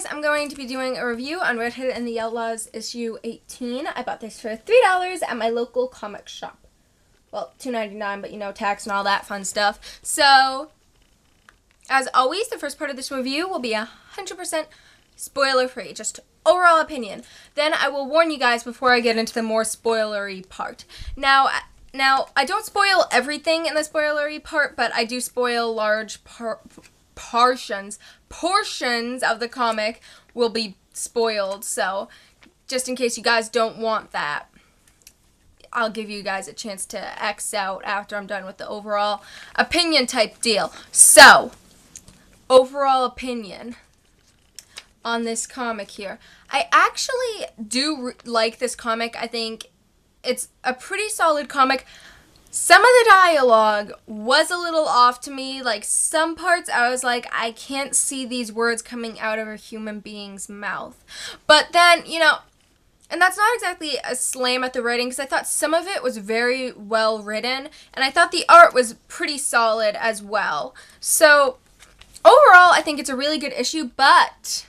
guys, I'm going to be doing a review on Red Hood and the Outlaws issue 18. I bought this for $3 at my local comic shop. Well, $2.99, but you know, tax and all that fun stuff. So, as always, the first part of this review will be 100% spoiler-free, just overall opinion. Then I will warn you guys before I get into the more spoilery part. Now, I don't spoil everything in the spoilery part, but I do spoil large portions of the comic will be spoiled, so just in case you guys don't want that, I'll give you guys a chance to X out after I'm done with the overall opinion type deal. So, overall opinion on this comic here. I actually do like this comic. I think it's a pretty solid comic. Some of the dialogue was a little off to me. Like, some parts I was like, I can't see these words coming out of a human being's mouth. But then, you know, and that's not exactly a slam at the writing, because I thought some of it was very well written, and I thought the art was pretty solid as well. So, overall, I think it's a really good issue, but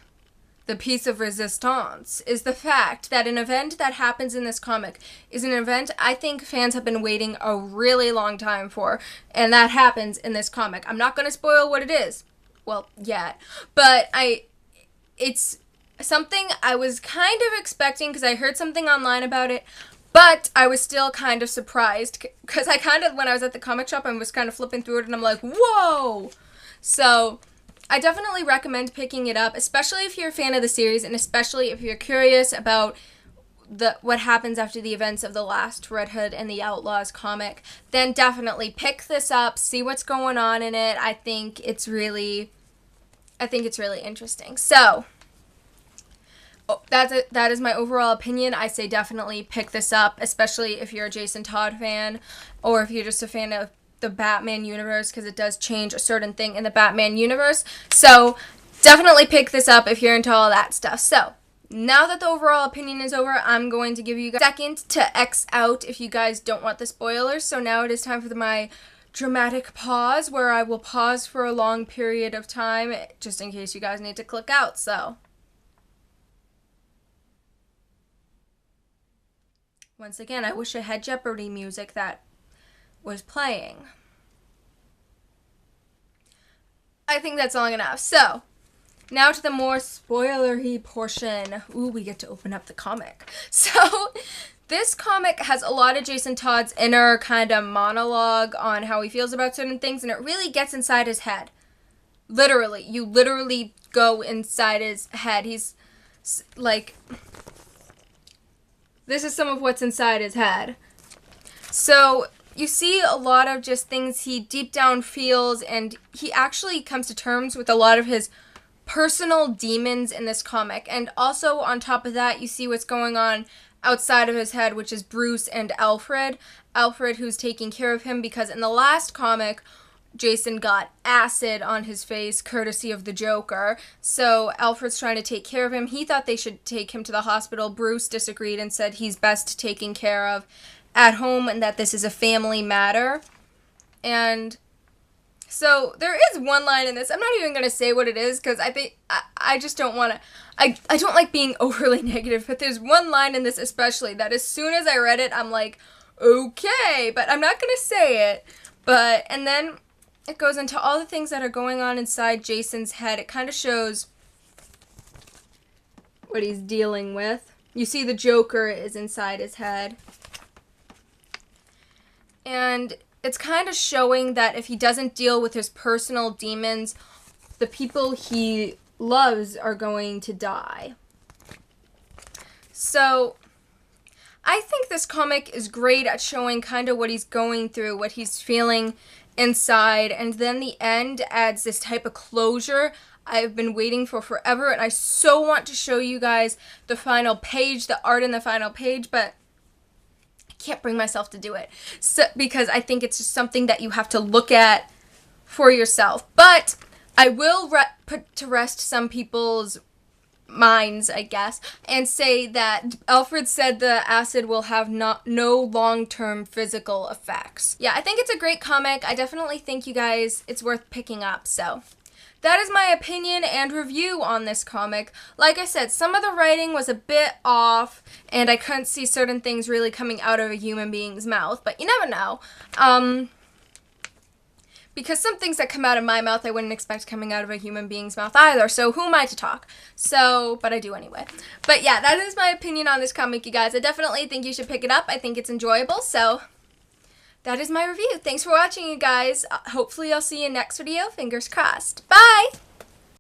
the piece of resistance is the fact that an event that happens in this comic is an event I think fans have been waiting a really long time for, and that happens in this comic. I'm not going to spoil what it is, well, yet, but it's something I was kind of expecting because I heard something online about it, but I was still kind of surprised because when I was at the comic shop, I was kind of flipping through it and I'm like, whoa! So, I definitely recommend picking it up, especially if you're a fan of the series, and especially if you're curious about what happens after the events of the last Red Hood and the Outlaws comic. Then definitely pick this up, see what's going on in it. I think it's really interesting. So, that is my overall opinion. I say definitely pick this up, especially if you're a Jason Todd fan, or if you're just a fan of the Batman universe, because it does change a certain thing in the Batman universe. So definitely pick this up if you're into all that stuff. So now that the overall opinion is over, I'm going to give you guys a second to X out if you guys don't want the spoilers. So now it is time for my dramatic pause, where I will pause for a long period of time just in case you guys need to click out. So once again, I wish I had Jeopardy music that was playing. I think that's long enough. So, now to the more spoilery portion. Ooh, we get to open up the comic. So, this comic has a lot of Jason Todd's inner kind of monologue on how he feels about certain things, and it really gets inside his head. Literally. You literally go inside his head. He's like, this is some of what's inside his head. So, you see a lot of just things he deep down feels, and he actually comes to terms with a lot of his personal demons in this comic. And also, on top of that, you see what's going on outside of his head, which is Bruce and Alfred. Alfred, who's taking care of him, because in the last comic, Jason got acid on his face, courtesy of the Joker. So Alfred's trying to take care of him. He thought they should take him to the hospital. Bruce disagreed and said he's best taken care of at home, and that this is a family matter. And so there is one line in this. I'm not even going to say what it is, because I think I just don't want to. I don't like being overly negative, but there's one line in this especially that as soon as I read it, I'm like, okay, but I'm not going to say it. And then it goes into all the things that are going on inside Jason's head. It kind of shows what he's dealing with. You see the Joker is inside his head. And it's kind of showing that if he doesn't deal with his personal demons, the people he loves are going to die. So, I think this comic is great at showing kind of what he's going through, what he's feeling inside, and then the end adds this type of closure I've been waiting for forever, and I so want to show you guys the final page, the art in the final page, but can't bring myself to do it, so, because I think it's just something that you have to look at for yourself. But I will put to rest some people's minds, I guess, and say that Alfred said the acid will have no long-term physical effects. Yeah, I think it's a great comic. I definitely think you guys, it's worth picking up. So that is my opinion and review on this comic. Like I said, some of the writing was a bit off, and I couldn't see certain things really coming out of a human being's mouth, but you never know. Because some things that come out of my mouth I wouldn't expect coming out of a human being's mouth either, so who am I to talk? So, but I do anyway. But yeah, that is my opinion on this comic, you guys. I definitely think you should pick it up. I think it's enjoyable, so that is my review. Thanks for watching, you guys. Hopefully I'll see you next video. Fingers crossed. Bye!